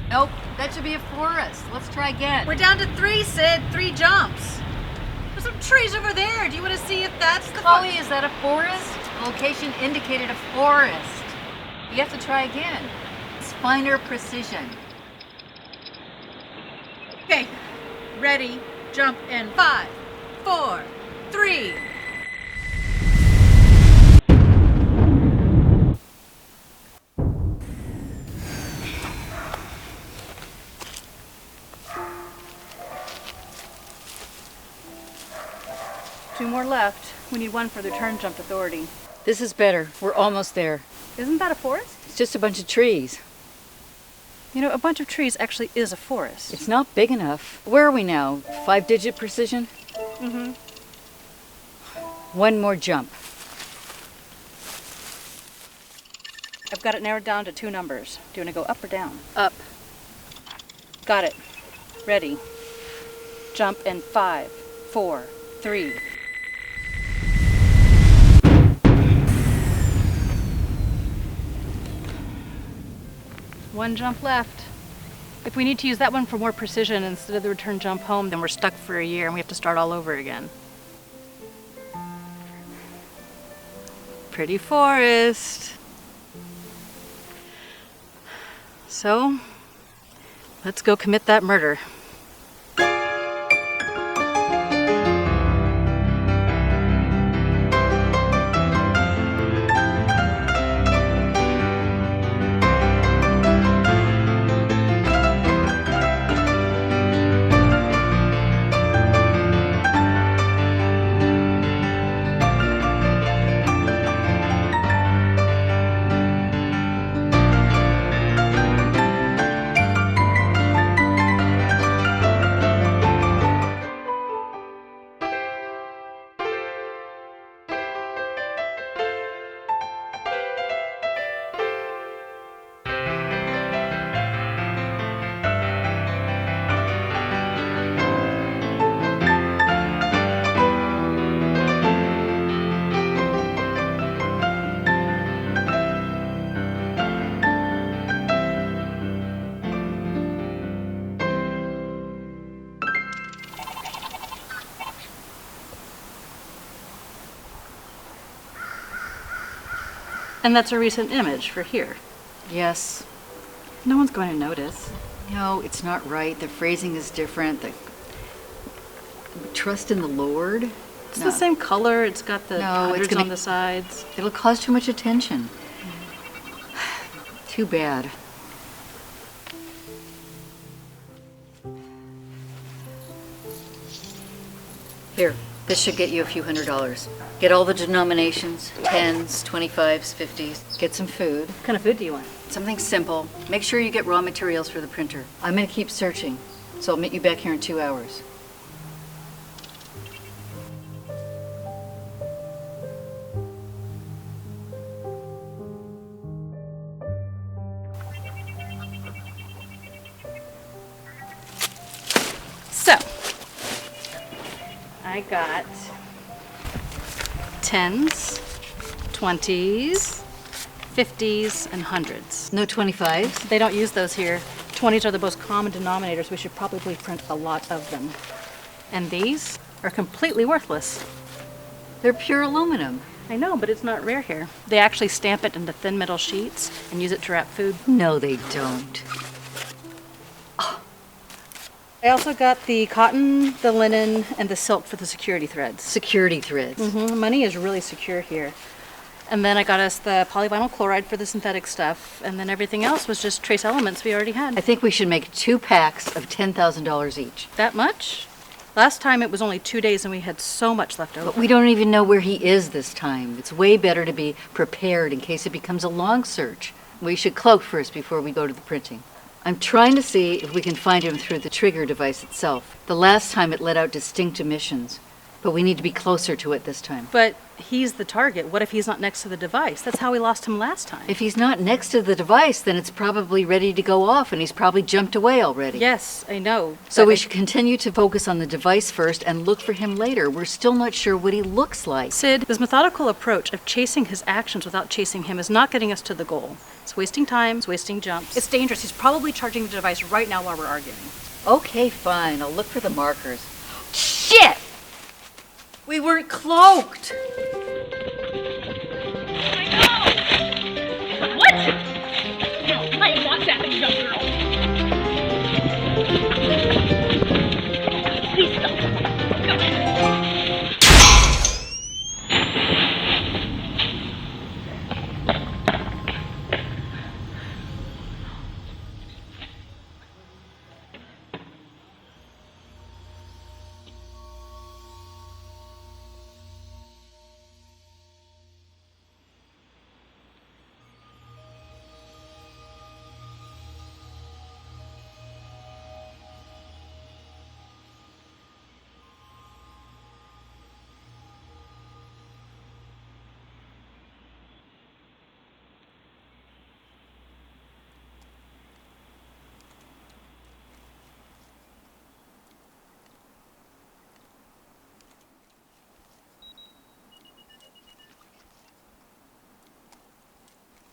Nope, that should be a forest. Let's try again. We're down to 3, Sid. 3 jumps. There's some trees over there. Do you want to see if that's the... Chloe, is that a forest? Location indicated a forest. You have to try again. It's finer precision. Okay, ready, jump in 5, 4, 3. Two more left. We need one for the turn jump authority. This is better. We're almost there. Isn't that a forest? It's just a bunch of trees. You know, a bunch of trees actually is a forest. It's not big enough. Where are we now? 5-digit precision? Mm-hmm. One more jump. I've got it narrowed down to 2 numbers. Do you want to go up or down? Up. Got it. Ready. Jump in 5, 4, 3. One jump left. If we need to use that one for more precision instead of the return jump home, then we're stuck for a year and we have to start all over again. Pretty forest. So, let's go commit that murder. And that's a recent image for here. Yes. No one's going to notice. No, it's not right. The phrasing is different. The trust in the Lord. It's the same color. It's got the No, hundreds on the sides. It'll cause too much attention. Too bad. Here, this should get you a few $100s. Get all the denominations, 10s, 25s, 50s. Get some food. What kind of food do you want? Something simple. Make sure you get raw materials for the printer. I'm gonna keep searching, so I'll meet you back here in 2 hours. So, I got 10s, 20s, 50s, and 100s. No 25s? They don't use those here. 20s are the most common denominators. We should probably print a lot of them. And these are completely worthless. They're pure aluminum. I know, but it's not rare here. They actually stamp it into thin metal sheets and use it to wrap food. No, they don't. I also got the cotton, the linen, and the silk for the security threads. Security threads. Money is really secure here. And then I got us the polyvinyl chloride for the synthetic stuff, and then everything else was just trace elements we already had. I think we should make 2 packs of $10,000 each. That much? Last time it was only 2 days and we had so much left over. But we don't even know where he is this time. It's way better to be prepared in case it becomes a long search. We should cloak first before we go to the printing. I'm trying to see if we can find him through the trigger device itself. The last time it let out distinct emissions, but we need to be closer to it this time. But he's the target. What if he's not next to the device? That's how we lost him last time. If he's not next to the device, then it's probably ready to go off, and he's probably jumped away already. Yes, I know. So we should continue to focus on the device first and look for him later. We're still not sure what he looks like. Sid, this methodical approach of chasing his actions without chasing him is not getting us to the goal. It's wasting time, it's wasting jumps. It's dangerous. He's probably charging the device right now while we're arguing. Okay, fine. I'll look for the markers. Shit! We weren't cloaked! What? No, I am not that young girl. Please stop.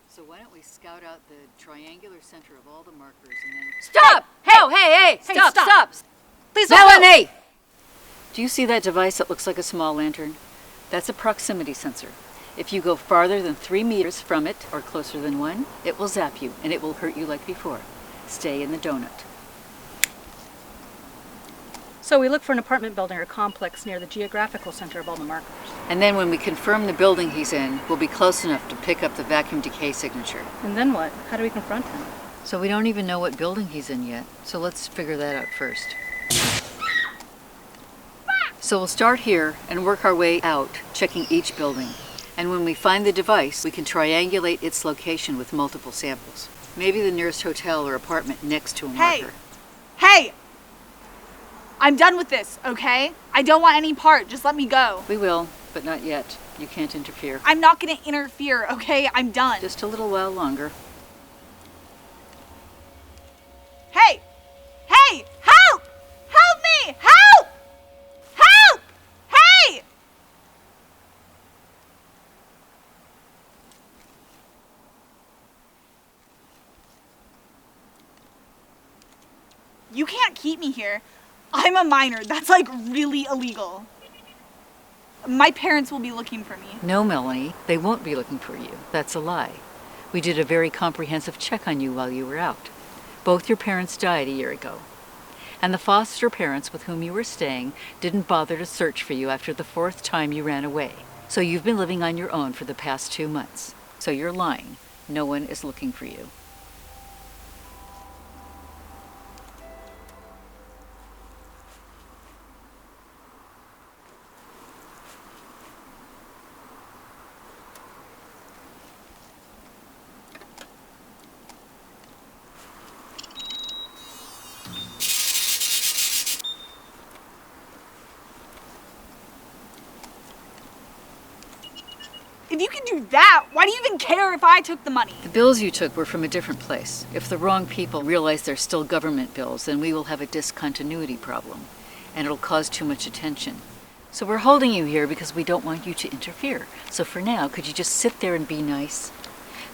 So why don't we scout out the triangular center of all the markers and then... Stop! Hey! Stop! Please don't go. Melanie! Do you see that device that looks like a small lantern? That's a proximity sensor. If you go farther than 3 meters from it, or closer than 1, it will zap you, and it will hurt you like before. Stay in the donut. So we look for an apartment building or complex near the geographical center of all the markers. And then when we confirm the building he's in, we'll be close enough to pick up the vacuum decay signature. And then what? How do we confront him? So we don't even know what building he's in yet, so let's figure that out first. So we'll start here and work our way out, checking each building. And when we find the device, we can triangulate its location with multiple samples. Maybe the nearest hotel or apartment next to a marker. Hey! I'm done with this, okay? I don't want any part. Just let me go. We will, but not yet. You can't interfere. I'm not gonna interfere, okay? I'm done. Just a little while longer. Hey! Hey! Help! Help me! Help! Help! Hey! You can't keep me here. I'm a minor. That's like really illegal. My parents will be looking for me. No, Melanie, they won't be looking for you. That's a lie. We did a very comprehensive check on you while you were out. Both your parents died a year ago. And the foster parents with whom you were staying didn't bother to search for you after the 4th time you ran away. So you've been living on your own for the past 2 months. So you're lying. No one is looking for you. If you can do that, why do you even care if I took the money? The bills you took were from a different place. If the wrong people realize they're still government bills, then we will have a discontinuity problem, and it'll cause too much attention. So we're holding you here because we don't want you to interfere. So for now, could you just sit there and be nice?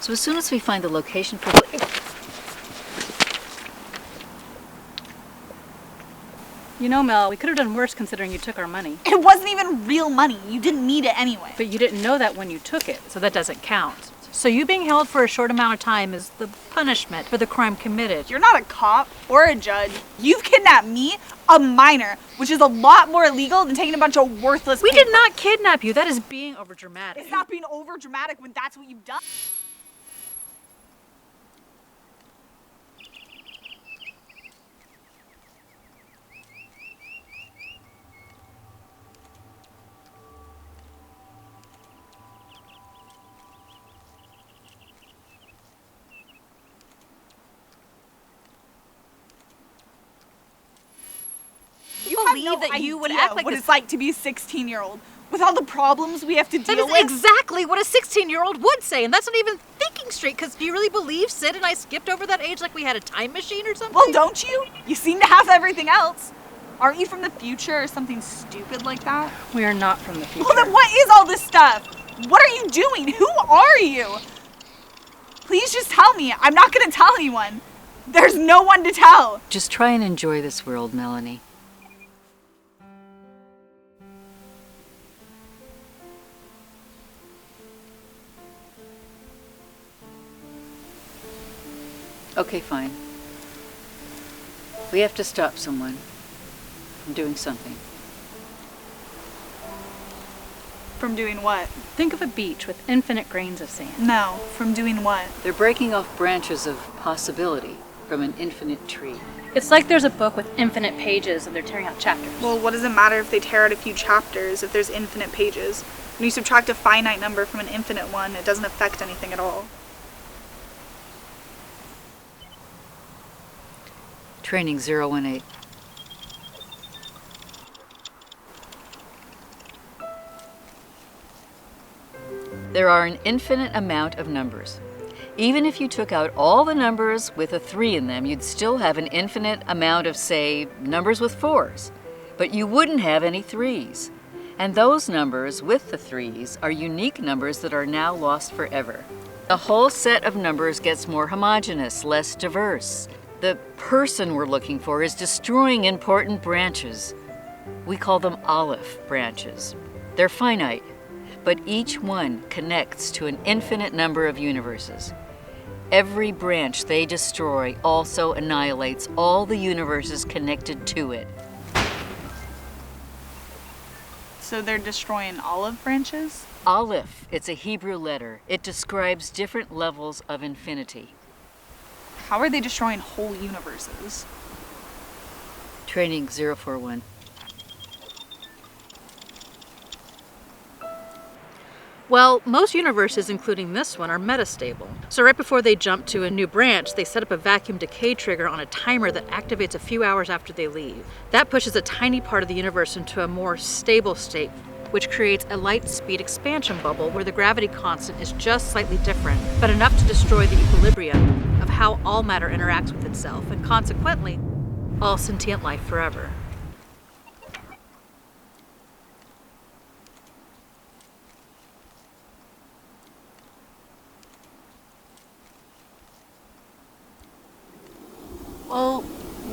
So as soon as we find the location for... You know, Mel, we could have done worse considering you took our money. It wasn't even real money. You didn't need it anyway. But you didn't know that when you took it, so that doesn't count. So you being held for a short amount of time is the punishment for the crime committed. You're not a cop or a judge. You've kidnapped me, a minor, which is a lot more illegal than taking a bunch of worthless We papers. did not kidnap you. That is being overdramatic. It's not being over dramatic when that's what you've done. You have believe no that you would idea act like what this? it's like to be a 16-year-old With all the problems we have to That deal is with? exactly what a 16-year-old would say, and that's not even thinking straight, because do you really believe Sid and I skipped over that age like we had a time machine or something? Well, don't you? You seem to have everything else. Aren't you from the future or something stupid like that? We are not from the future. Well, then what is all this stuff? What are you doing? Who are you? Please just tell me. I'm not gonna tell anyone. There's no one to tell. Just try and enjoy this world, Melanie. Okay, fine. We have to stop someone from doing something. From doing what? Think of a beach with infinite grains of sand. No, from doing what? They're breaking off branches of possibility from an infinite tree. It's like there's a book with infinite pages and they're tearing out chapters. Well, what does it matter if they tear out a few chapters if there's infinite pages? When you subtract a finite number from an infinite one, it doesn't affect anything at all. Training 018. There are an infinite amount of numbers. Even if you took out all the numbers with a 3 in them, you'd still have an infinite amount of, say, numbers with 4s. But you wouldn't have any 3s. And those numbers with the 3s are unique numbers that are now lost forever. The whole set of numbers gets more homogeneous, less diverse. The person we're looking for is destroying important branches. We call them olive branches. They're finite, but each one connects to an infinite number of universes. Every branch they destroy also annihilates all the universes connected to it. So they're destroying olive branches? Aleph, it's a Hebrew letter. It describes different levels of infinity. How are they destroying whole universes? Training 041. Well, most universes, including this one, are metastable. So right before they jump to a new branch, they set up a vacuum decay trigger on a timer that activates a few hours after they leave. That pushes a tiny part of the universe into a more stable state, which creates a light speed expansion bubble where the gravity constant is just slightly different, but enough to destroy the equilibrium of how all matter interacts with itself, and consequently, all sentient life forever. Well,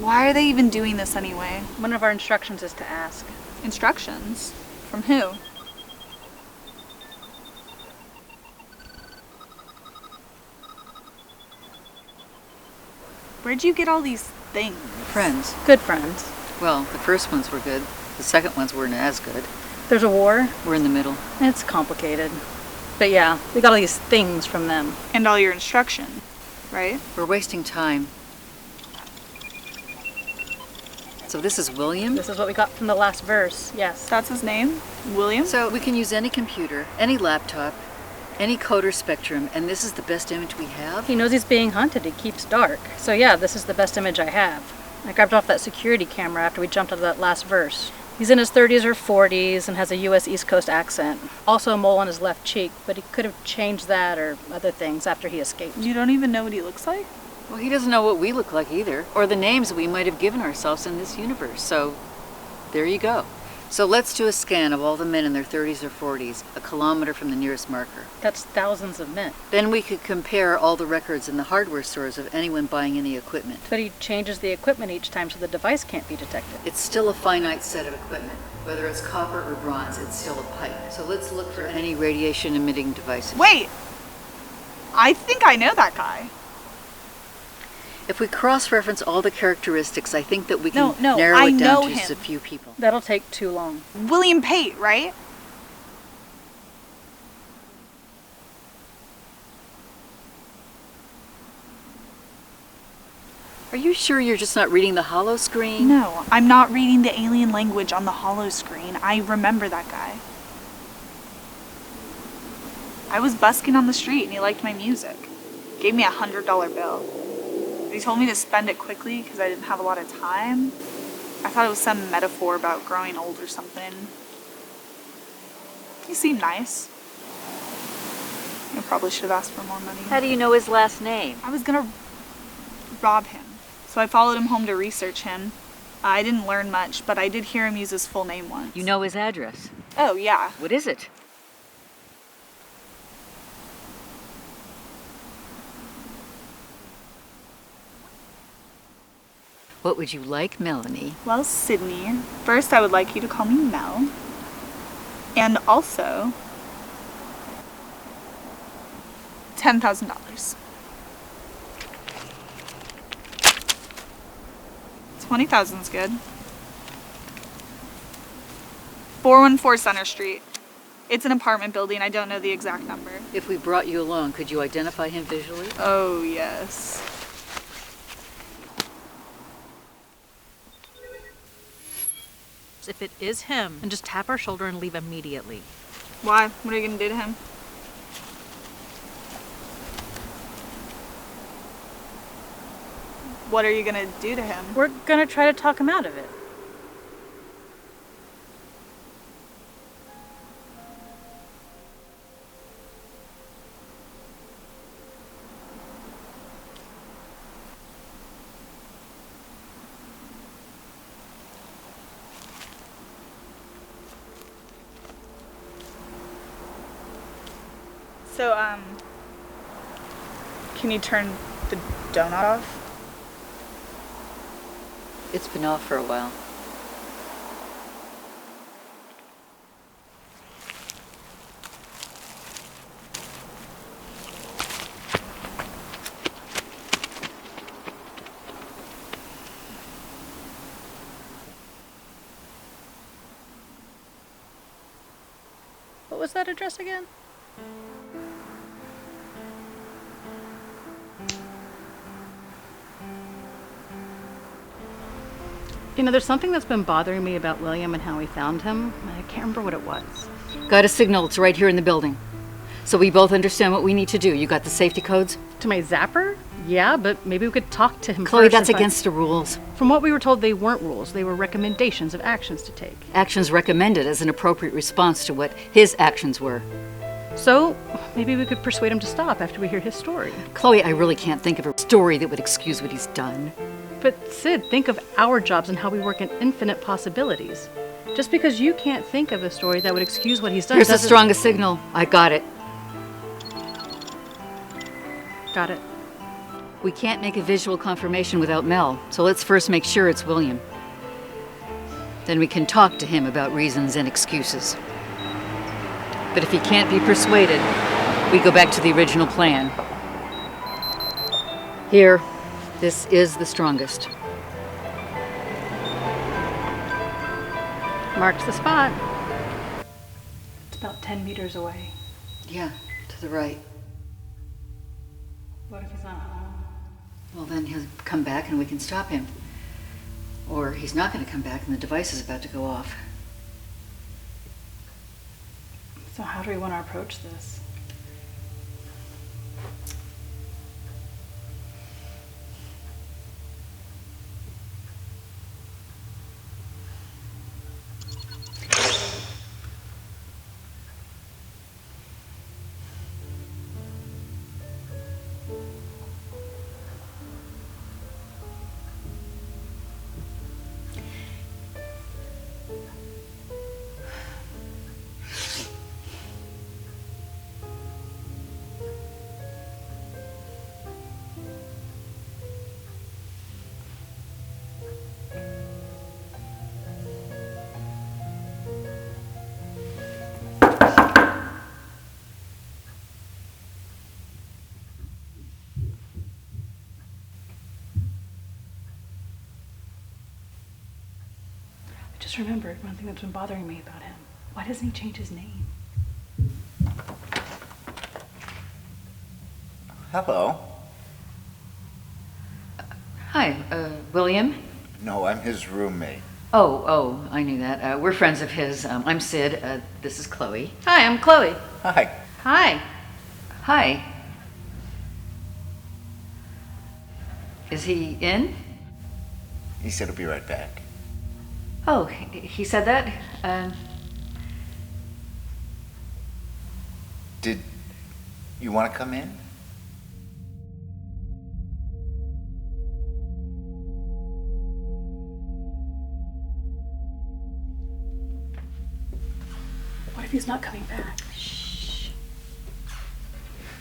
why are they even doing this anyway? One of our instructions is to ask. Instructions? From who? Where'd you get all these things? Friends. Good friends. Well, the first ones were good. The second ones weren't as good. There's a war. We're in the middle. It's complicated. But yeah, we got all these things from them. And all your instruction, right? We're wasting time. So this is William? This is what we got from the last verse, yes. That's his name? William? So we can use any computer, any laptop, any coder spectrum, and this is the best image we have? He knows he's being hunted. He keeps dark. So yeah, this is the best image I have. I grabbed off that security camera after we jumped out of that last verse. He's in his 30s or 40s and has a US East Coast accent. Also a mole on his left cheek, but he could have changed that or other things after he escaped. You don't even know what he looks like? Well, he doesn't know what we look like either, or the names we might have given ourselves in this universe, so there you go. So let's do a scan of all the men in their 30s or 40s, a kilometer from the nearest marker. That's thousands of men. Then we could compare all the records in the hardware stores of anyone buying any equipment. But he changes the equipment each time so the device can't be detected. It's still a finite set of equipment. Whether it's copper or bronze, it's still a pipe. So let's look for any radiation-emitting devices. Wait! I think I know that guy. If we cross-reference all the characteristics, I think that we can No, narrow I it know down to him. just a few people. That'll take too long. William Pate, right? Are you sure you're just not reading the holo screen? No, I'm not reading the alien language on the holo screen. I remember that guy. I was busking on the street and he liked my music. Gave me $100 bill. He told me to spend it quickly because I didn't have a lot of time. I thought it was some metaphor about growing old or something. He seemed nice. I probably should have asked for more money. How do you know his last name? I was gonna rob him, so I followed him home to research him. I didn't learn much, but I did hear him use his full name once. You know his address. Oh, yeah. What is it? What would you like, Melanie? Well, Sydney, first I would like you to call me Mel. And also, $10,000. 20,000's good. 414 Center Street. It's an apartment building. I don't know the exact number. If we brought you along, could you identify him visually? Oh, yes. If it is him, then just tap our shoulder and leave immediately. Why? What are you gonna do to him? What are you gonna do to him? We're gonna try to talk him out of it. So, can you turn the donut off? It's been off for a while. What was that address again? You know, there's something that's been bothering me about William and how we found him. I can't remember what it was. Got a signal. It's right here in the building. So we both understand what we need to do. You got the safety codes? To my zapper? Yeah, but maybe we could talk to him Chloe, first that's and find- against the rules. From what we were told, they weren't rules. They were recommendations of actions to take. Actions recommended as an appropriate response to what his actions were. So maybe we could persuade him to stop after we hear his story. Chloe, I really can't think of a story that would excuse what he's done. But Sid, think of our jobs and how we work in infinite possibilities. Just because you can't think of a story that would excuse what he's done Here's the doesn't- strongest signal. I got it. Got it. We can't make a visual confirmation without Mel, so let's first make sure it's William. Then we can talk to him about reasons and excuses. But if he can't be persuaded, we go back to the original plan. Here, this is the strongest. Marks the spot. It's about 10 meters away. Yeah, to the right. What if he's not home? Well, then he'll come back and we can stop him. Or he's not going to come back and the device is about to go off. So how do we want to approach this? I just remembered one thing that's been bothering me about him. Why doesn't he change his name? Hello. Hi, William? No, I'm his roommate. Oh, I knew that. We're friends of his. I'm Sid. This is Chloe. Hi, I'm Chloe. Hi. Hi. Hi. Is he in? He said he'll be right back. Oh, he said that? Did you want to come in? What if he's not coming back?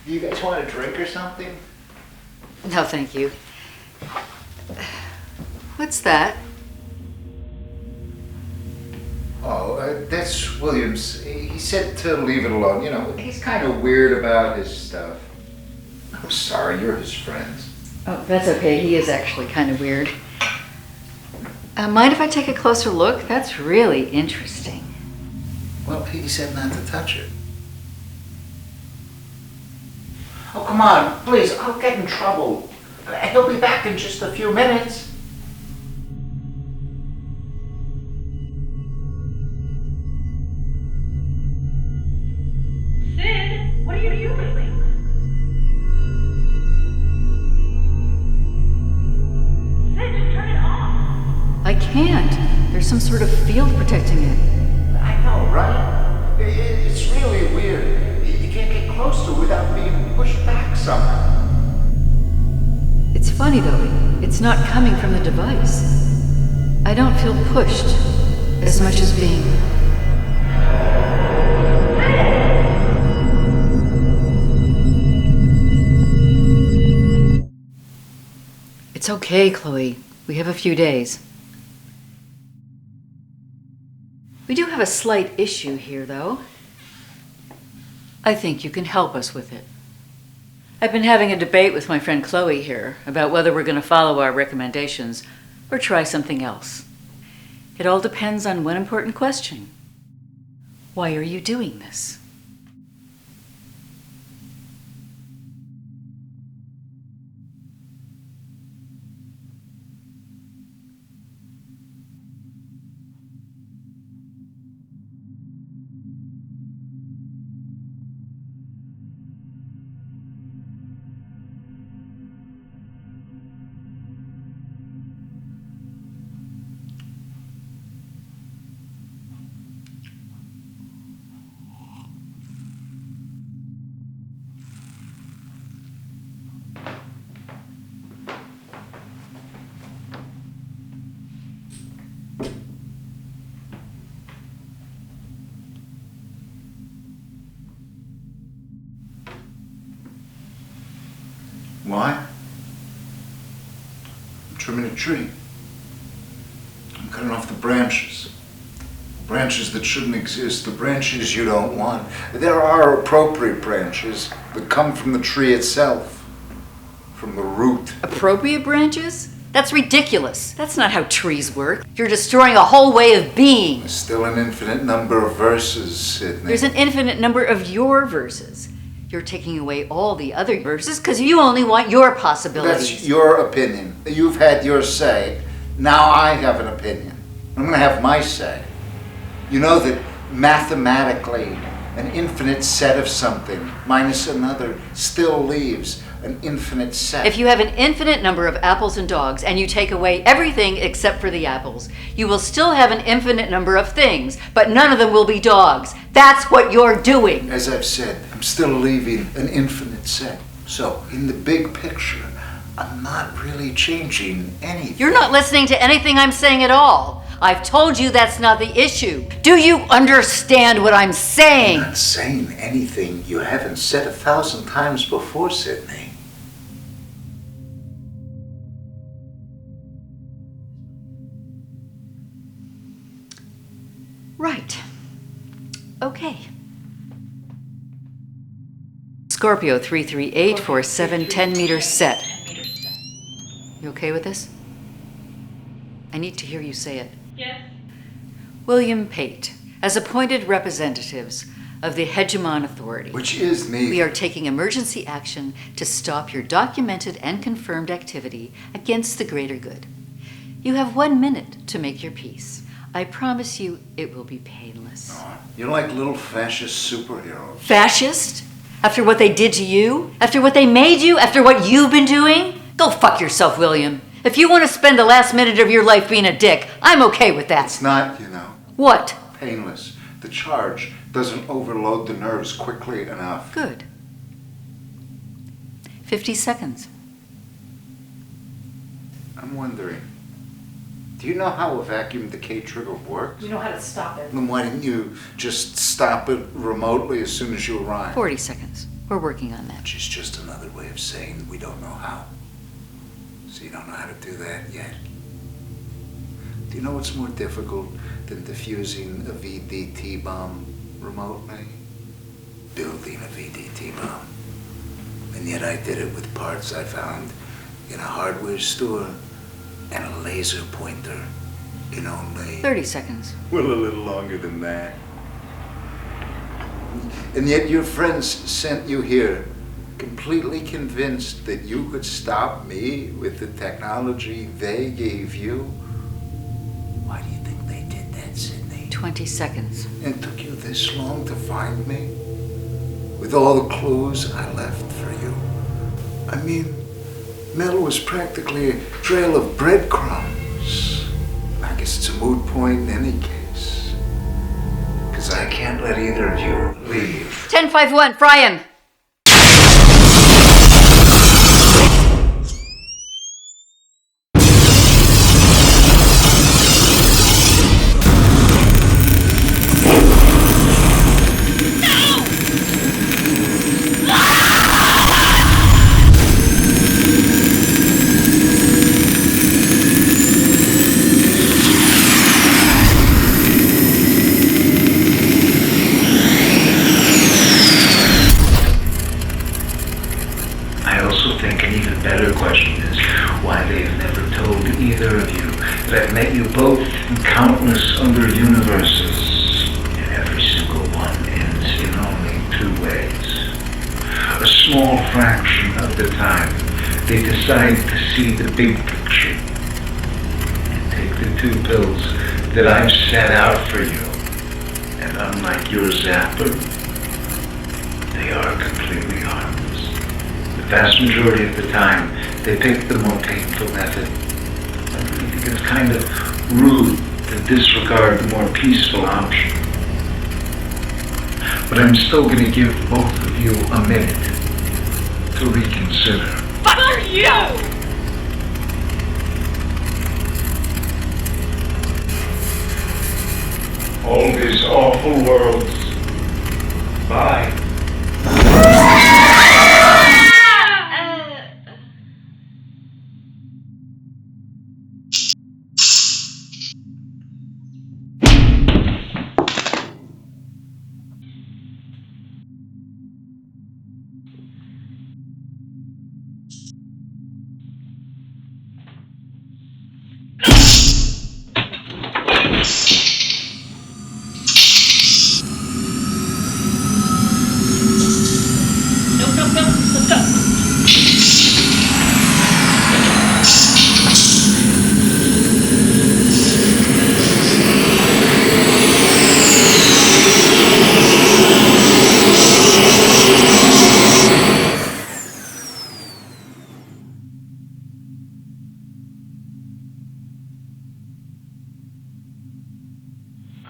Do you guys want a drink or something? No, thank you. What's that? Oh, that's Williams. He said to leave it alone. You know, he's kind of weird about his stuff. I'm sorry, you're his friends. Oh, that's okay. He is actually kind of weird. Mind if I take a closer look? That's really interesting. Well, he said not to touch it. Oh, come on, please, I'll get in trouble. He'll be back in just a few minutes. Sid, what are you doing? Sid, just turn it off. I can't. There's some sort of field protecting it. I know, right? It's really weird. You can't get close to it without being pushed back somehow. It's funny though, it's not coming from the device. I don't feel pushed as much as being... It's okay, Chloe. We have a few days. We do have a slight issue here, though. I think you can help us with it. I've been having a debate with my friend Chloe here about whether we're going to follow our recommendations or try something else. It all depends on one important question. Why are you doing this? Why? I'm trimming a tree. I'm cutting off the branches. Branches that shouldn't exist, the branches you don't want. There are appropriate branches that come from the tree itself, from the root. Appropriate branches? That's ridiculous. That's not how trees work. You're destroying a whole way of being. There's still an infinite number of verses, Sydney. There's an infinite number of your verses. You're taking away all the other verses because you only want your possibilities. That's your opinion. You've had your say. Now I have an opinion. I'm going to have my say. You know that mathematically, an infinite set of something minus another still leaves an infinite set. If you have an infinite number of apples and dogs and you take away everything except for the apples, you will still have an infinite number of things, but none of them will be dogs. That's what you're doing. As I've said, I'm still leaving an infinite set. So, in the big picture, I'm not really changing anything. You're not listening to anything I'm saying at all. I've told you that's not the issue. Do you understand what I'm saying? I'm not saying anything you haven't said 1,000 times before, Sydney. Right. Okay. Scorpio 338 for 7 10-meter set. You okay with this? I need to hear you say it. Yes. William Pate, as appointed representatives of the hegemon authority, Which is me. we are taking emergency action to stop your documented and confirmed activity against the greater good. You have 1 minute to make your peace. I promise you it will be painless. You're like little fascist superheroes. Fascist? After what they did to you? After what they made you? After what you've been doing? Go fuck yourself, William. If you want to spend the last minute of your life being a dick, I'm okay with that. It's not, you know. What? Painless. The charge doesn't overload the nerves quickly enough. Good. 50 seconds. I'm wondering, do you know how a vacuum decay trigger works? You know how to stop it. Then why didn't you just stop it remotely as soon as you arrived? 40 seconds. We're working on that. Which is just another way of saying we don't know how. So you don't know how to do that yet? Do you know what's more difficult than defusing a VDT bomb remotely? Building a VDT bomb. And yet I did it with parts I found in a hardware store and a laser pointer in only... 30 seconds. Well, a little longer than that. And yet your friends sent you here completely convinced that you could stop me with the technology they gave you. Why do you think they did that, Sydney? 20 seconds. And it took you this long to find me? With all the clues I left for you? I mean, metal was practically a trail of breadcrumbs. I guess it's a moot point in any case. Because I can't let either of you leave. 10-5-1, fry him! Better question is why they've never told either of you that I've met you both in countless other universes, and every single one ends in only two ways. A small fraction of the time, they decide to see the big picture and take the two pills that I've set out for you. And unlike your zapper, they are completely harmless. The vast majority of the time, they pick the more painful method. I really think it's kind of rude to disregard the more peaceful option. But I'm still going to give both of you a minute to reconsider. Fuck you! All these awful worlds. Bye. Let's go.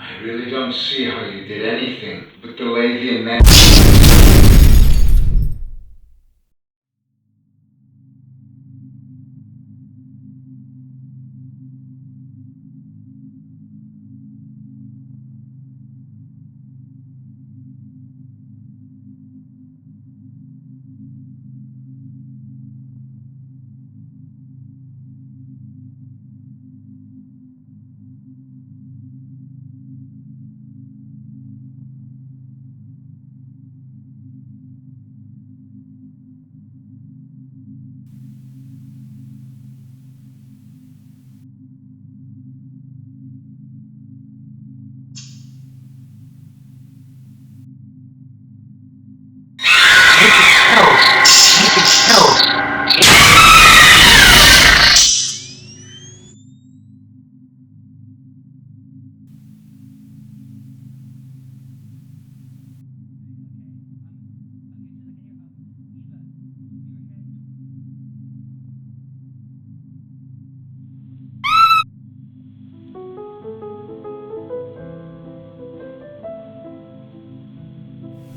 I really don't see how you did anything but delay the immense.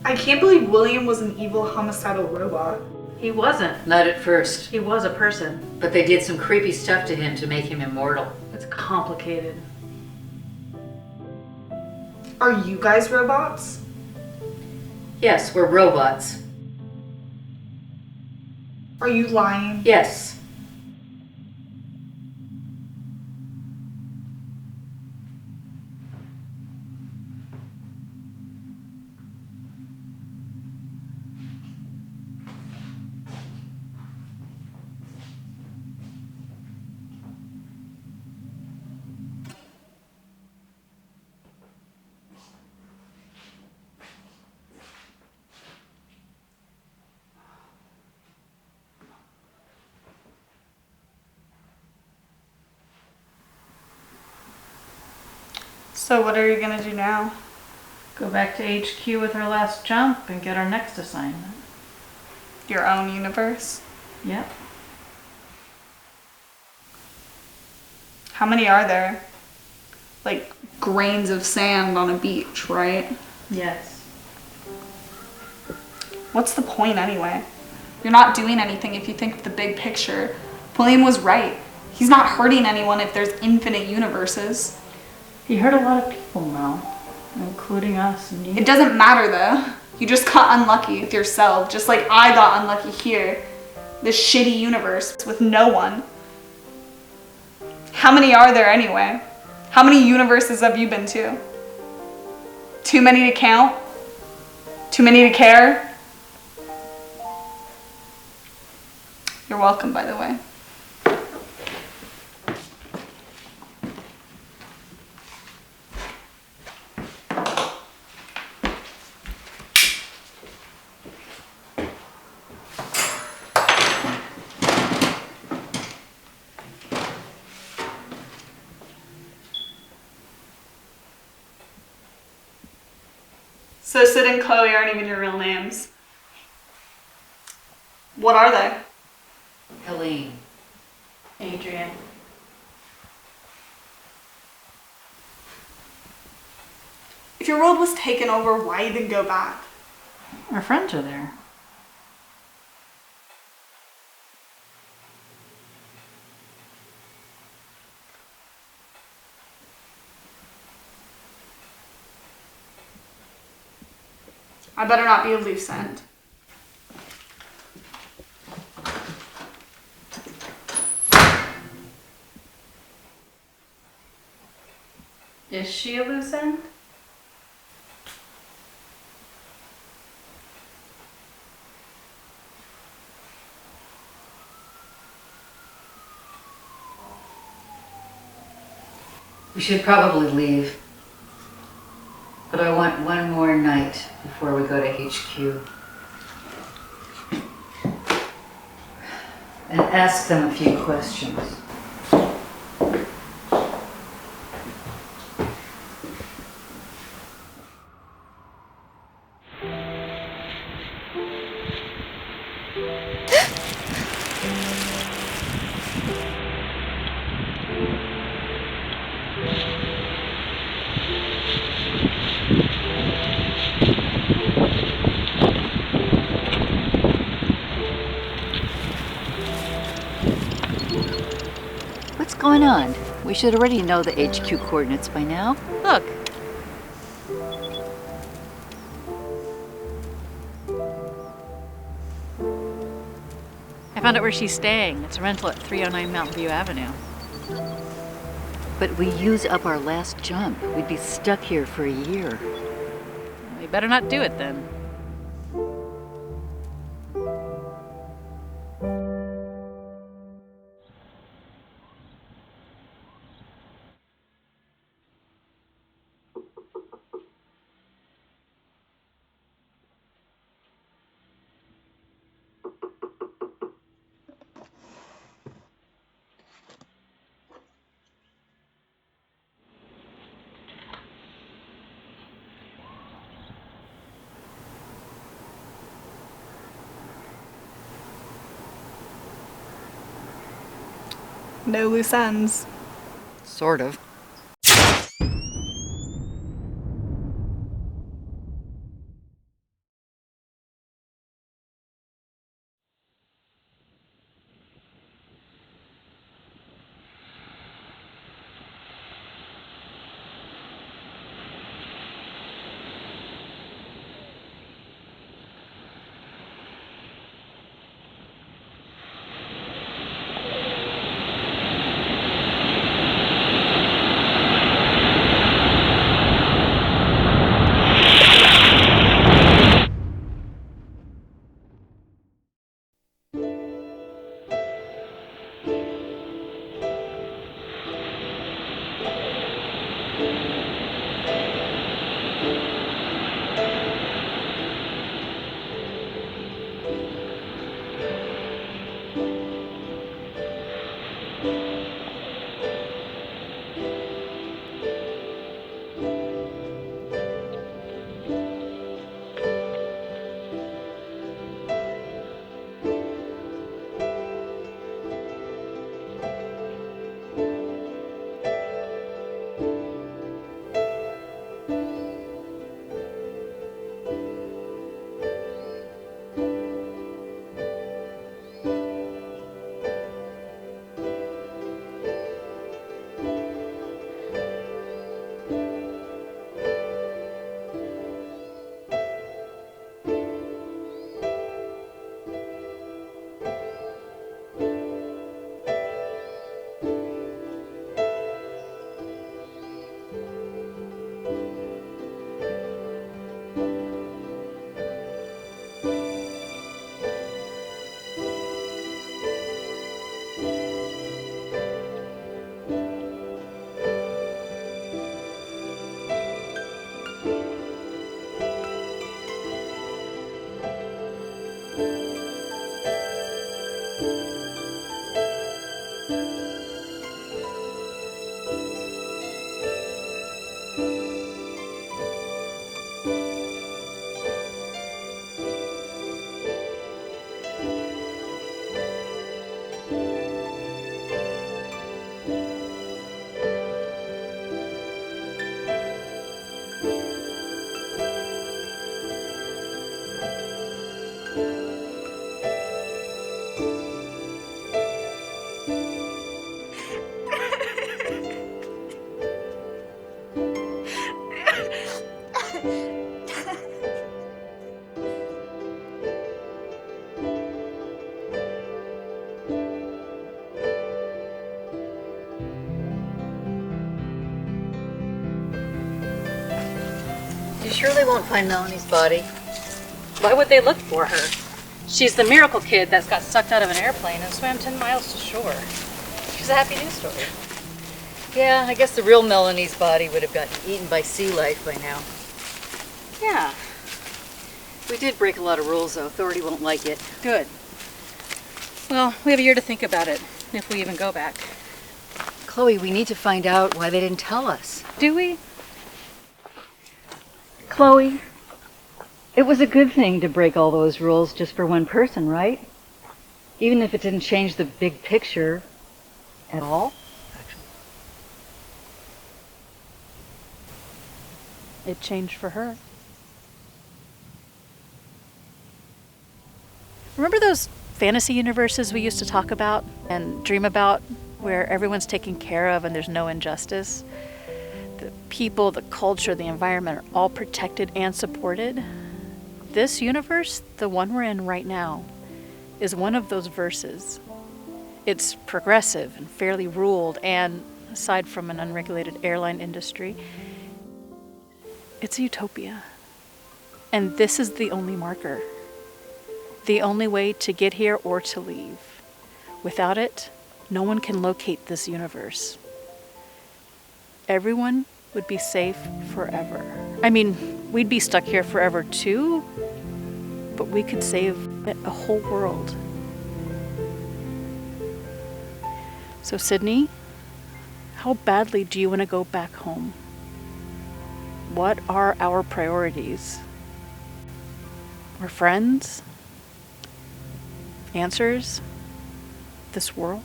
I can't believe William was an evil homicidal robot. He wasn't. Not at first, He was a person. but they did some creepy stuff to him to make him immortal. It's complicated. Are you guys robots? Yes, we're robots. Are you lying? Yes. So what are you gonna do now? Go back to HQ with our last jump and get our next assignment. Your own universe? Yep. How many are there? Like grains of sand on a beach, right? Yes. What's the point anyway? You're not doing anything if you think of the big picture. William was right. He's not hurting anyone if there's infinite universes. He hurt a lot of people, Mel, including us and you. It doesn't matter though. You just got unlucky with yourself, just like I got unlucky here. This shitty universe with no one. How many are there anyway? How many universes have you been to? Too many to count? Too many to care? You're welcome, by the way. So Sid and Chloe aren't even your real names. What are they? Helene. Adrian. If your world was taken over, why even go back? Our friends are there. I better not be a loose end. Is she a loose end? We should probably leave. But I want one more night before we go to HQ. And ask them a few questions. What's going on? We should already know the HQ coordinates by now. Look. I found out where she's staying. It's a rental at 309 Mountain View Avenue. But we use up our last jump. We'd be stuck here for a year. We better not do it then. No loose ends. Sort of. You sure they won't find Melanie's body? Why would they look for her? She's the miracle kid that's got sucked out of an airplane and swam 10 miles to shore. She's a happy news story. Yeah, I guess the real Melanie's body would have gotten eaten by sea life by now. Yeah, We did break a lot of rules, though. Authority won't like it. good. Well, we have a year to think about it, if we even go back. Chloe, we need to find out why they didn't tell us. Do we? Chloe, it was a good thing to break all those rules just for one person, right? Even if it didn't change the big picture at all. It changed for her. Remember those fantasy universes we used to talk about and dream about, where everyone's taken care of and there's no injustice? The people, the culture, the environment are all protected and supported. This universe, the one we're in right now, is one of those verses. It's progressive and fairly ruled, and aside from an unregulated airline industry, it's a utopia. And this is the only marker. The only way to get here or to leave. Without it, no one can locate this universe. Everyone would be safe forever. I mean, we'd be stuck here forever too, but we could save a whole world. So, Sydney, how badly do you want to go back home? What are our priorities? Our friends? Answers? This world?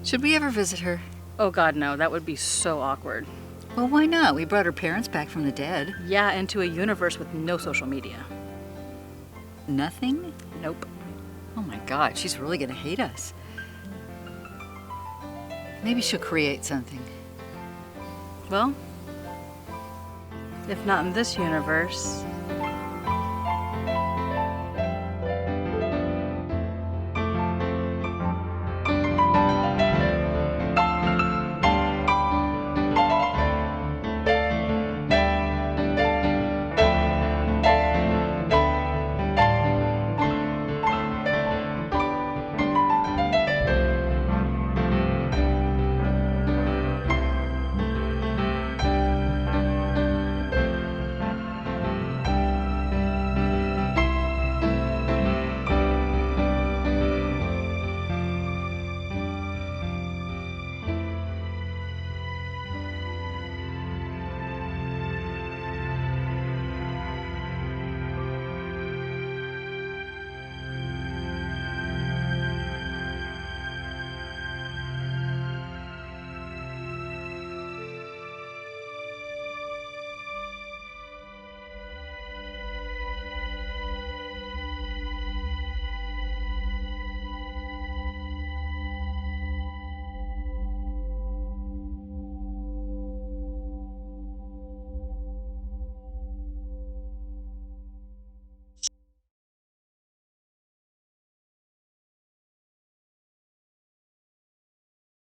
Should we ever visit her? Oh God, no, that would be so awkward. Well, why not? We brought her parents back from the dead. Yeah, into a universe with no social media. Nothing? Nope. Oh my God, she's really gonna hate us. Maybe she'll create something. Well, if not in this universe,